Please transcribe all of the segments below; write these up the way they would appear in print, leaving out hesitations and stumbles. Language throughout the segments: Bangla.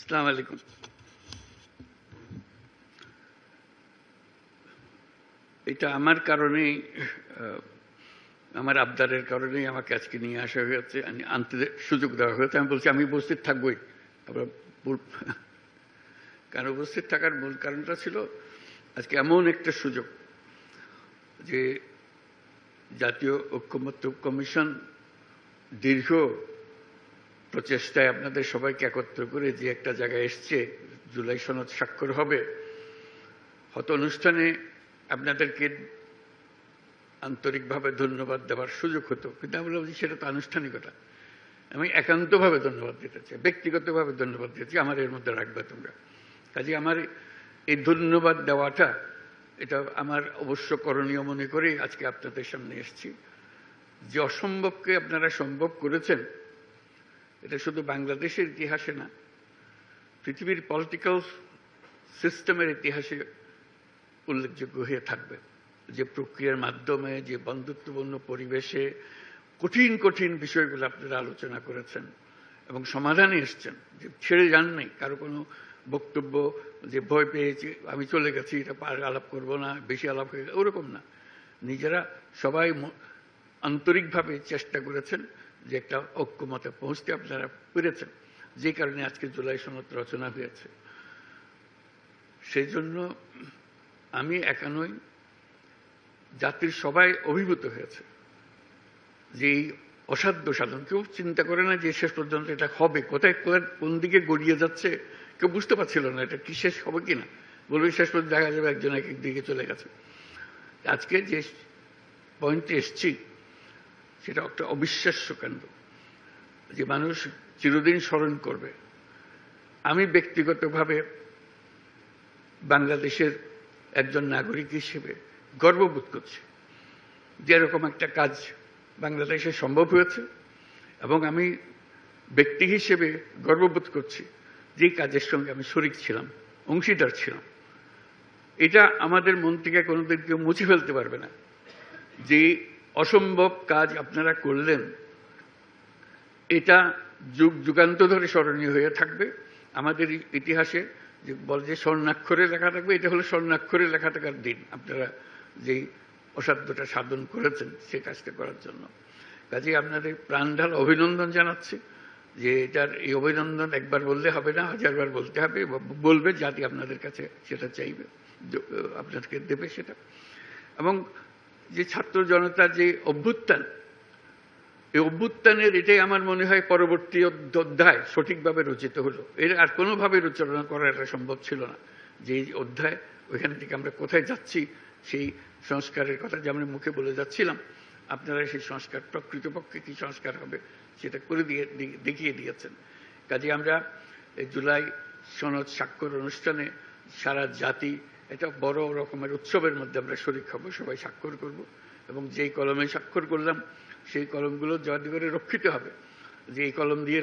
আসসালামু আলাইকুম। এটা আমার কারণেই, আমার আবদারের কারণেই আমাকে আজকে নিয়ে আসা হয়েছে, আনতে সুযোগ দেওয়া হয়েছে। আমি বলছি আমি উপস্থিত থাকবোই। আবার কারণ উপস্থিত থাকার মূল কারণটা ছিল আজকে এমন একটা সুযোগ যে জাতীয় ঐক্যমত্য কমিশন দীর্ঘ প্রচেষ্টায় আপনাদের সবাইকে একত্র করে যে একটা জায়গায় এসছে, জুলাই সনদ স্বাক্ষর হবে, হয়তো অনুষ্ঠানে আপনাদেরকে আন্তরিকভাবে ধন্যবাদ দেওয়ার সুযোগ হতো, কিন্তু আমি বলছি সেটা তো আনুষ্ঠানিকতা। আমি একান্তভাবে ধন্যবাদ দিতে চাই, ব্যক্তিগতভাবে ধন্যবাদ দিতেছি, আমার এর মধ্যে রাখবে তোমরা। কাজে আমার এই ধন্যবাদ দেওয়াটা এটা আমার অবশ্য করণীয় মনে করে আজকে আপনাদের সামনে এসেছি। যে অসম্ভবকে আপনারা সম্ভব করেছেন, এটা শুধু বাংলাদেশের ইতিহাসে না, পৃথিবীর পলিটিক্যাল সিস্টেমের ইতিহাসে উল্লেখযোগ্য হয়ে থাকবে। যে প্রক্রিয়ার মাধ্যমে, যে বন্ধুত্বপূর্ণ পরিবেশে কঠিন কঠিন বিষয়গুলো আপনারা আলোচনা করেছেন এবং সমাধানে এসছেন, যে ছেড়ে যান নাই কারো কোনো বক্তব্য যে ভয় পেয়েছি আমি চলে গেছি, এটা আলাপ করব না, বেশি আলাপ হয়ে গেছে, ওরকম না। নিজেরা সবাই আন্তরিকভাবে চেষ্টা করেছেন যে একটা ঐক্যমতে পৌঁছতে আপনারা পেরেছেন, যে কারণে আজকে জুলাই সনদ রচনা হয়েছে। সেই জন্য আমি একা নই, জাতির সবাই অভিভূত হয়েছে যে এই অসাধ্য সাধন। কেউ চিন্তা করে না যে শেষ পর্যন্ত এটা হবে, কোথায় কোন দিকে গড়িয়ে যাচ্ছে কেউ বুঝতে পারছিল না, এটা কি শেষ হবে কিনা। বলবে শেষ পর্যন্ত দেখা যাবে একজন এক দিকে চলে গেছে। আজকে যে পয়েন্টে এসছি সেটা একটা অবিশ্বাস্য কাণ্ড, যে মানুষ চিরদিন স্মরণ করবে। আমি ব্যক্তিগতভাবে বাংলাদেশের একজন নাগরিক হিসেবে গর্ববোধ করছি যে এরকম একটা কাজ বাংলাদেশে সম্ভব হয়েছে, এবং আমি ব্যক্তি হিসেবে গর্ববোধ করছি যে কাজের সঙ্গে আমি শরিক ছিলাম, অংশীদার ছিলাম। এটা আমাদের মন থেকে কোনোদিন কেউ মুছে ফেলতে পারবে না। যে অসম্ভব কাজ আপনারা করলেন, এটা যুগ যুগান্ত ধরে স্মরণীয় হয়ে থাকবে আমাদের ইতিহাসে। যে বলে যে স্বর্ণাক্ষরে লেখা থাকবে, এটা হলো স্বর্ণাক্ষরে লেখা থাকার দিন, আপনারা যেই অসাধ্যটা সাধন করেছেন সে কাজটা করার জন্য। কাজে আপনাদের প্রাণঢাল অভিনন্দন জানাচ্ছি। যে এটার এই অভিনন্দন একবার বললে হবে না, হাজারবার বলতে হবে, বলবে জাতি আপনাদের কাছে সেটা চাইবে, আপনাদেরকে দেবে সেটা। এবং যে ছাত্র জনতার যে অভ্যুত্থান, এই অভ্যুত্থানের এটাই আমার মনে হয় পরবর্তী অধ্যায় সঠিকভাবে রচিত হলো। এর আর কোনোভাবে রচনা করা এটা সম্ভব ছিল না। যে অধ্যায়, ওইখান থেকে আমরা কোথায় যাচ্ছি সেই সংস্কারের কথা যে আমরা মুখে বলে যাচ্ছিলাম, আপনারা সেই সংস্কার প্রকৃতপক্ষে কি সংস্কার হবে সেটা করে দেখিয়ে দিয়েছেন। কাজে আমরা এই জুলাই সনদ স্বাক্ষর অনুষ্ঠানে সারা জাতি এটা বড় রকমের উৎসবের মধ্যে আমরা শরিক হব, সবাই স্বাক্ষর করব। এবং যেই কলমে স্বাক্ষর করলাম সেই কলমগুলো যাতে করে রক্ষিত হবে। যে এই কলম দিয়ে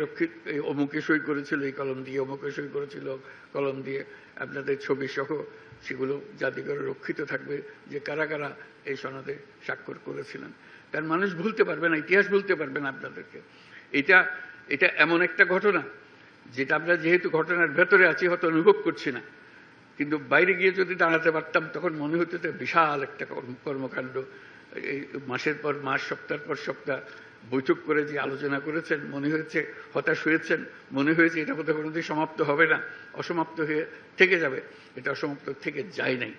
অমুকে সই করেছিল, এই কলম দিয়ে অমুকে সই করেছিল, কলম দিয়ে আপনাদের ছবি সহ সেগুলো যাতে করে রক্ষিত থাকবে যে কারা কারা এই সনদে স্বাক্ষর করেছিলেন। কারণ মানুষ ভুলতে পারবে না, ইতিহাস ভুলতে পারবে না আপনাদেরকে। এটা এমন একটা ঘটনা যেটা আমরা যেহেতু ঘটনার ভেতরে আছি হয়তো অনুভব করছি না, কিন্তু বাইরে গিয়ে যদি দাঁড়াতে পারতাম তখন মনে হতো বিশাল একটা কর্মকাণ্ড। এই মাসের পর মাস, সপ্তাহের পর সপ্তাহ বৈঠক করে যে আলোচনা করেছেন, মনে হয়েছে হতাশ হয়েছেন, মনে হয়েছে এটা বোধহয় কোনোদিন সমাপ্ত হবে না, অসমাপ্ত হয়ে থেকে যাবে। এটা অসমাপ্ত থেকে যায় নাই,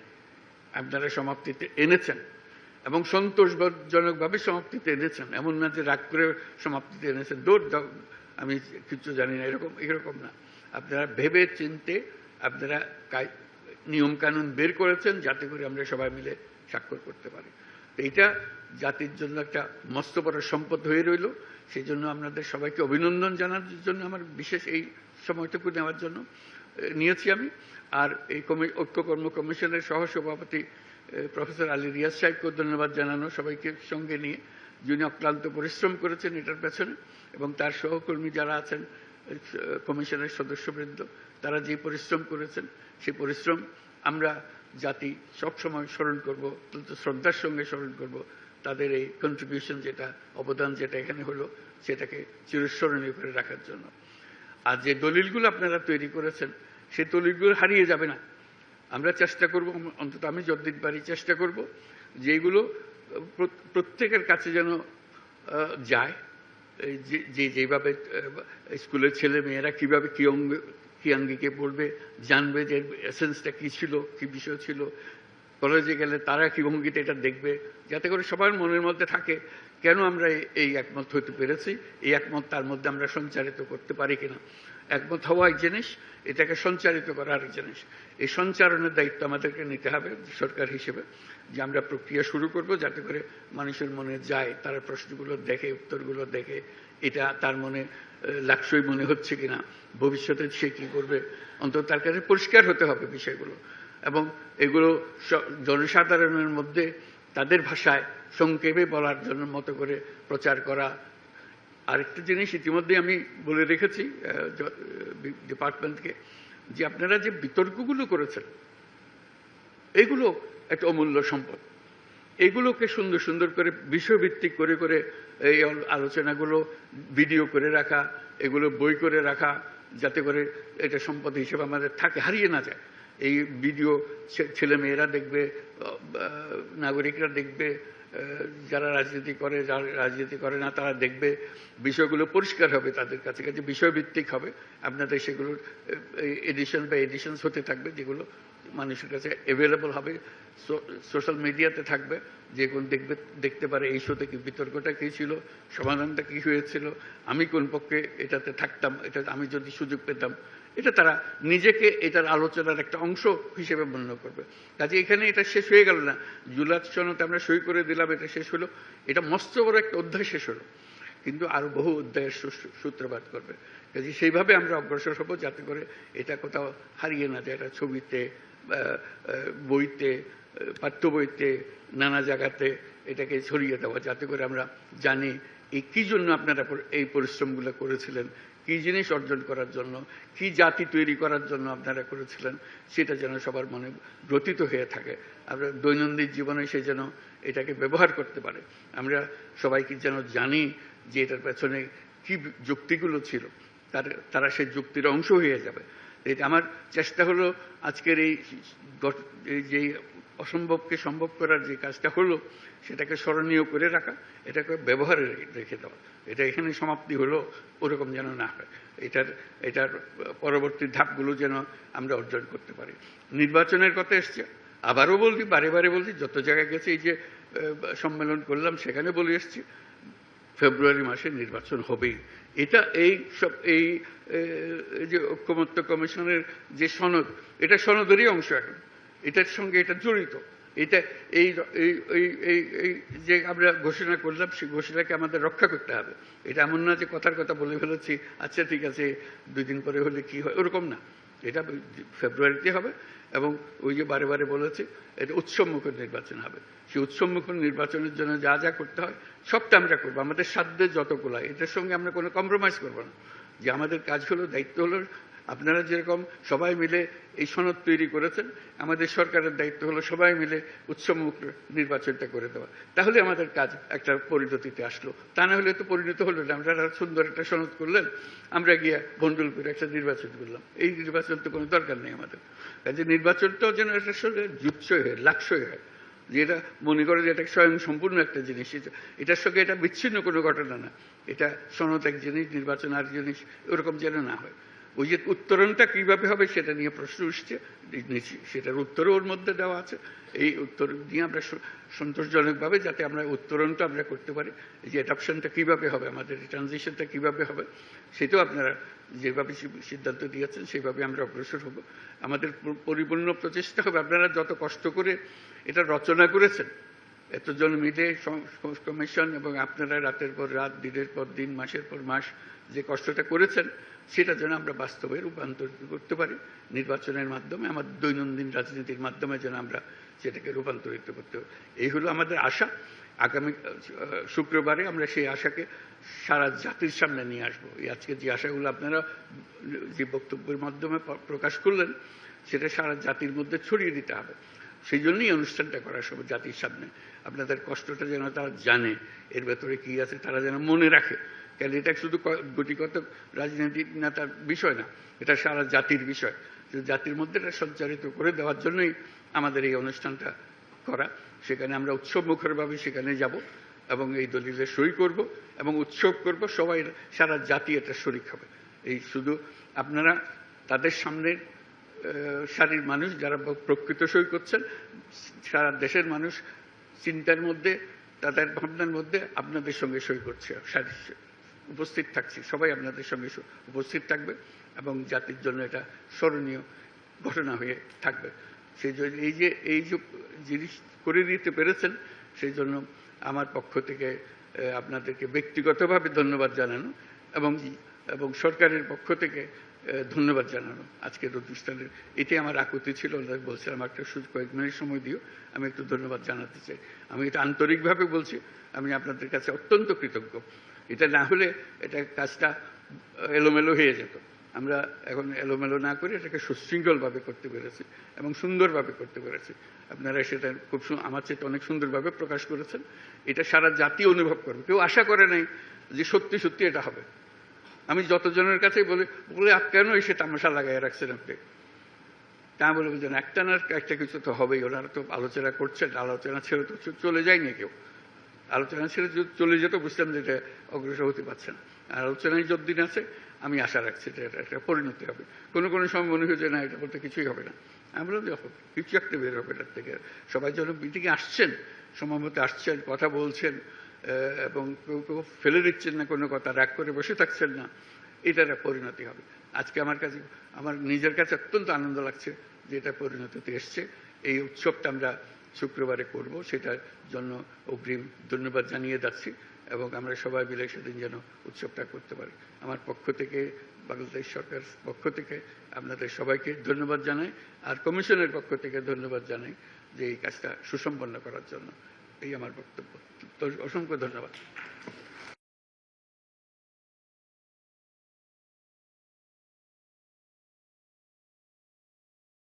আপনারা সমাপ্তিতে এনেছেন এবং সন্তোষজনকভাবে সমাপ্তিতে এনেছেন। এমন না যে রাগ করে সমাপ্তিতে এনেছেন, দৌড় দাও আমি কিছু জানি না, এরকম না। আপনারা ভেবে চিনতে আপনারা নিয়ম কানুন বের করেছেন যাতে করে আমরা সবাই মিলে স্বাক্ষর করতে পারি। তো এটা জাতির জন্য একটা মস্ত বড় সম্পদ হয়ে রইল। সেই জন্য আপনাদের সবাইকে অভিনন্দন জানার জন্য আমার বিশেষ এই সময়টুকু নেওয়ার জন্য নিয়েছি আমি। আর এই ঐক্য কর্ম কমিশনের সহসভাপতি প্রফেসর আলী রিয়াজ সাহেবকেও ধন্যবাদ জানানো, সবাইকে সঙ্গে নিয়ে, যিনি অক্লান্ত পরিশ্রম করেছেন এটার পেছনে, এবং তার সহকর্মী যারা আছেন কমিশনের সদস্যবৃন্দ, তারা যে পরিশ্রম করেছেন সেই পরিশ্রম আমরা জাতি সবসময় স্মরণ করব, শ্রদ্ধার সঙ্গে স্মরণ করব। তাদের এই কন্ট্রিবিউশন যেটা, অবদান যেটা এখানে হলো, সেটাকে চিরস্মরণীয় করে রাখার জন্য। আর যে দলিলগুলো আপনারা তৈরি করেছেন সেই দলিলগুলো হারিয়ে যাবে না। আমরা চেষ্টা করব, অন্তত আমি যতদিন পারি চেষ্টা করব যেগুলো প্রত্যেকের কাছে যেন যায়, যেভাবে স্কুলের ছেলে মেয়েরা কীভাবে কি আঙ্গিকে পড়বে, জানবে যে এসেন্সটা কী ছিল, কী বিষয় ছিল। কলেজে গেলে তারা কি ভঙ্গিতে এটা দেখবে, যাতে করে সবার মনের মধ্যে থাকে কেন আমরা এই একমত হতে পেরেছি, এই একমত তার মধ্যে আমরা সঞ্চারিত করতে পারি কিনা। একমত হওয়া এক জিনিস, এটাকে সঞ্চারিত করা আরেক জিনিস। এই সঞ্চারণের দায়িত্ব আমাদেরকে নিতে হবে সরকার হিসেবে, যে আমরা প্রক্রিয়া শুরু করব যাতে করে মানুষের মনে যায়, তারা প্রশ্নগুলো দেখে, উত্তরগুলো দেখে, এটা তার মনে লাক্সই মনে হচ্ছে কিনা, ভবিষ্যতে সে কী করবে, অন্তত তার কাছে পরিষ্কার হতে হবে বিষয়গুলো। এবং এগুলো জনসাধারণের মধ্যে তাদের ভাষায় সংক্ষেপে বলার জন্য মতো করে প্রচার করা। আরেকটা জিনিস ইতিমধ্যে আমি বলে রেখেছি ডিপার্টমেন্টকে, যে আপনারা যে বিতর্কগুলো করেছেন এগুলো একটা অমূল্য সম্পদ। এগুলোকে সুন্দর সুন্দর করে বিষয়ভিত্তিক করে করে এই আলোচনাগুলো ভিডিও করে রাখা, এগুলো বই করে রাখা, যাতে করে এটা সম্পদ হিসেবে আমাদের থাকে, হারিয়ে না যায়। এই ভিডিও ছেলে মেয়েরা দেখবে, নাগরিকরা দেখবে, যারা রাজনীতি করে, যারা রাজনীতি করে না তারা দেখবে, বিষয়গুলো পরিষ্কার হবে তাদের কাছে, কাছে বিষয়ভিত্তিক হবে। আপনাদের সেগুলোর এডিশন বা এডিশনস হতে থাকবে, যেগুলো মানুষের কাছে অ্যাভেলেবল হবে, সোশ্যাল মিডিয়াতে থাকবে, যে কোন দেখতে পারে এই শোতে কি বিতর্কটা কী ছিল, সমাধানটা কী হয়েছিল, আমি কোন পক্ষে এটাতে থাকতাম, এটা আমি যদি সুযোগ পেতাম, এটা তারা নিজেকে এটার আলোচনার একটা অংশ হিসেবে মূল্য করবে। কাজে এখানে এটা শেষ হয়ে গেল না, জুলাই সনদে আমরা সই করে দিলাম, এটা শেষ হলো, এটা মস্ত বড় একটা অধ্যায় শেষ হলো, কিন্তু আরো বহু অধ্যায়ের সূত্রপাত করবে। কাজে সেইভাবে আমরা অগ্রসর হব যাতে করে এটা কোথাও হারিয়ে না যায়, এটা ছবিতে, বইতে, পাঠ্য বইতে, নানা জায়গাতে এটাকে ছড়িয়ে দেওয়া, যাতে করে আমরা জানি এই কী জন্য আপনারা এই পরিশ্রমগুলো করেছিলেন, কী জিনিস অর্জন করার জন্য, কী জাতি তৈরি করার জন্য আপনারা করেছিলেন, সেটা যেন সবার মনে গ্রথিত হয়ে থাকে। আমরা দৈনন্দিন জীবনে সে যেন এটাকে ব্যবহার করতে পারে। আমরা সবাইকে যেন জানি যে এটার পেছনে কী যুক্তিগুলো ছিল, তারা সেই যুক্তির অংশ হয়ে যাবে। এটা আমার চেষ্টা হলো আজকের এই যে অসম্ভবকে সম্ভব করার যে কাজটা হলো, সেটাকে স্মরণীয় করে রাখা, এটাকে ব্যবহারে রেখে দেওয়া। এটা এখানে সমাপ্তি হলো ওরকম যেন না হয়, এটার পরবর্তী ধাপগুলো যেন আমরা অর্জন করতে পারি। নির্বাচনের কথা এসছে, আবারও বলছি, বারে বারে বলছি, যত জায়গায় গেছে, এই যে সম্মেলন করলাম সেখানে বলে এসছি, ফেব্রুয়ারি মাসে নির্বাচন হবেই। এটা এই যে ঐক্যমত্য কমিশনের যে সনদ, এটা সনদেরই অংশ, এখন এটার সঙ্গে এটা জড়িত। এটা এই যে আমরা ঘোষণা করলাম, সেই ঘোষণাকে আমাদের রক্ষা করতে হবে। এটা এমন না যে কথার কথা বলে ফেলেছি, আচ্ছা ঠিক আছে 2 দিন পরে হলে কি হয়, ওরকম না। এটা ফেব্রুয়ারিতে হবে, এবং ওই যে বারে বারে বলেছে, এটা উৎসবমুখর নির্বাচন হবে। সেই উৎসবমুখর নির্বাচনের জন্য যা যা করতে হয় সবটা আমরা করবো, আমাদের সাধ্যের যতগুলো। এটার সঙ্গে আমরা কোনো কম্প্রোমাইজ করবো না। যে আমাদের কাজ হলো, দায়িত্ব হলো, আপনারা যেরকম সবাই মিলে এই সনদ তৈরি করেছেন, আমাদের সরকারের দায়িত্ব হলো সবাই মিলে উৎসবমুখ নির্বাচনটা করে দেওয়া। তাহলে আমাদের কাজ একটা পরিণতিতে আসলো। তা না হলে তো পরিণত হলো না। আমরা সুন্দর একটা সনদ করলেন, আমরা গিয়ে বন্ডল করে একটা নির্বাচন করলাম। এই নির্বাচন তো কোনো দরকার নেই আমাদের। কাজে নির্বাচনটাও যেন এটার সঙ্গে জুৎসই হয়, লাক্সই হয়, যে এটা মনে করে যে এটা স্বয়ং সম্পূর্ণ একটা জিনিস, এটার সঙ্গে এটা বিচ্ছিন্ন কোনো ঘটনা না। এটা সনদ এক জিনিস, নির্বাচন আর জিনিস, ওরকম যেন না হয়। ওই যে উত্তরণটা কিভাবে হবে সেটা নিয়ে প্রশ্ন উঠছে, সেটার উত্তরও ওর মধ্যে দেওয়া আছে। এই উত্তর নিয়ে আমরা সন্তোষজনকভাবে যাতে আমরা উত্তরণটা আমরা করতে পারি, যে অ্যাডাপশনটা কিভাবে হবে, আমাদের ট্রানজিশনটা কিভাবে হবে, সেটাও আপনারা যেভাবে সিদ্ধান্ত দিয়েছেন সেইভাবে আমরা অগ্রসর হব। আমাদের পরিপূর্ণ প্রচেষ্টা হবে, আপনারা যত কষ্ট করে এটা রচনা করেছেন, এতজন মিলে কমিশন, এবং আপনারা রাতের পর রাত, দিনের পর দিন, মাসের পর মাস যে কষ্টটা করেছেন, সেটা যেন আমরা বাস্তবে রূপান্তরিত করতে পারি নির্বাচনের মাধ্যমে, আমাদের দৈনন্দিন রাজনীতির মাধ্যমে যেন আমরা সেটাকে রূপান্তরিত করতে পারি। এই হলো আমাদের আশা। আগামী শুক্রবারে আমরা সেই আশাকে সারা জাতির সামনে নিয়ে আসবো। এই আজকে যে আশাগুলো আপনারা যে বক্তব্যের মাধ্যমে প্রকাশ করলেন, সেটা সারা জাতির মধ্যে ছড়িয়ে দিতে হবে। সেই জন্যই অনুষ্ঠানটা করা সব জাতির সামনে। আপনাদের কষ্টটা যেন তারা জানে, এর ভেতরে কী আছে তারা যেন মনে রাখে। কেন এটা শুধু গুটিগত রাজনৈতিক নেতার বিষয় না, এটা সারা জাতির বিষয়। জাতির মধ্যে এটা সঞ্চারিত করে দেওয়ার জন্যই আমাদের এই অনুষ্ঠানটা করা। সেখানে আমরা উৎসব মুখরভাবে সেখানে যাব এবং এই দলিলে সই করব এবং উৎসব করব, সবাই সারা জাতি এটা শরিক হবে। এই শুধু আপনারা তাদের সামনে সারির মানুষ যারা প্রকৃত সই করছেন, সারা দেশের মানুষ চিন্তার মধ্যে, তাদের ভাবনার মধ্যে আপনাদের সঙ্গে সই করছে, উপস্থিত থাকছি, সবাই আপনাদের সঙ্গে উপস্থিত থাকবে এবং জাতির জন্য এটা স্মরণীয় ঘটনা হয়ে থাকবে। সেই জন্য এই যে জিনিস করে দিতে পেরেছেন, সেই জন্য আমার পক্ষ থেকে আপনাদেরকে ব্যক্তিগতভাবে ধন্যবাদ জানানো এবং সরকারের পক্ষ থেকে ধন্যবাদ জানানো। আজকের অনুষ্ঠানের এটাই আমার আকুতি ছিল। বলছিলাম একটা কয়েক মিনিট সময় দিও, আমি একটু ধন্যবাদ জানাতে চাই। আমি এটা আন্তরিকভাবে বলছি, আমি আপনাদের কাছে অত্যন্ত কৃতজ্ঞ। এটা না হলে এটা কাজটা এলোমেলো হয়ে যেত। আমরা এখন এলোমেলো না করে এটাকে সুশৃঙ্খলভাবে করতে পেরেছি এবং সুন্দরভাবে করতে পেরেছি। আপনারা সেটা খুব আমার চেয়ে অনেক সুন্দরভাবে প্রকাশ করেছেন। এটা সারা জাতি অনুভব করবে। কেউ আশা করে নাই যে সত্যি সত্যি এটা হবে। আমি যতজনের কাছেই বলে কেন এসে তামাশা লাগাই রাখছেন আপনি, তা বলবো যেন একটা না একটা কিছু তো হবেই। ওনারা তো আলোচনা করছেন, আলোচনা ছেড়ে তো চলে যায়নি কেউ। আলোচনা ছেড়ে চলে যেত বুঝতাম যে এটা অগ্রসর হতে পারছে না। আর আলোচনায় যতদিন আছে আমি আশা রাখছি যে এটা একটা পরিণতি হবে। কোনো কোনো সময় মনে হয়েছে না, এটা বলতে কিছুই হবে না। আমি বললাম যে কিছু একটা বের হবে এটার থেকে। সবাই যেন মিটিংয়ে আসছেন, সময় মতো আসছেন, কথা বলছেন এবং কেউ ফেলে দিচ্ছেন না কোনো কথা, রাগ করে বসে থাকছেন না, এটার একটা পরিণতি হবে। আজকে আমার নিজের কাছে অত্যন্ত আনন্দ লাগছে যে এটা পরিণতিতে এসছে। এই উৎসবটা আমরা শুক্রবারে করব, সেটার জন্য অগ্রিম ধন্যবাদ জানিয়ে যাচ্ছি এবং আমরা সবাই মিলে সেদিন যেন উৎসবটা করতে পারি। আমার পক্ষ থেকে, বাংলাদেশ সরকার পক্ষ থেকে আপনাদের সবাইকে ধন্যবাদ জানাই, আর কমিশনের পক্ষ থেকে ধন্যবাদ জানাই যে এই কাজটা সুসম্পন্ন করার জন্য। এই আমার বক্তব্য। তো অসংখ্য ধন্যবাদ।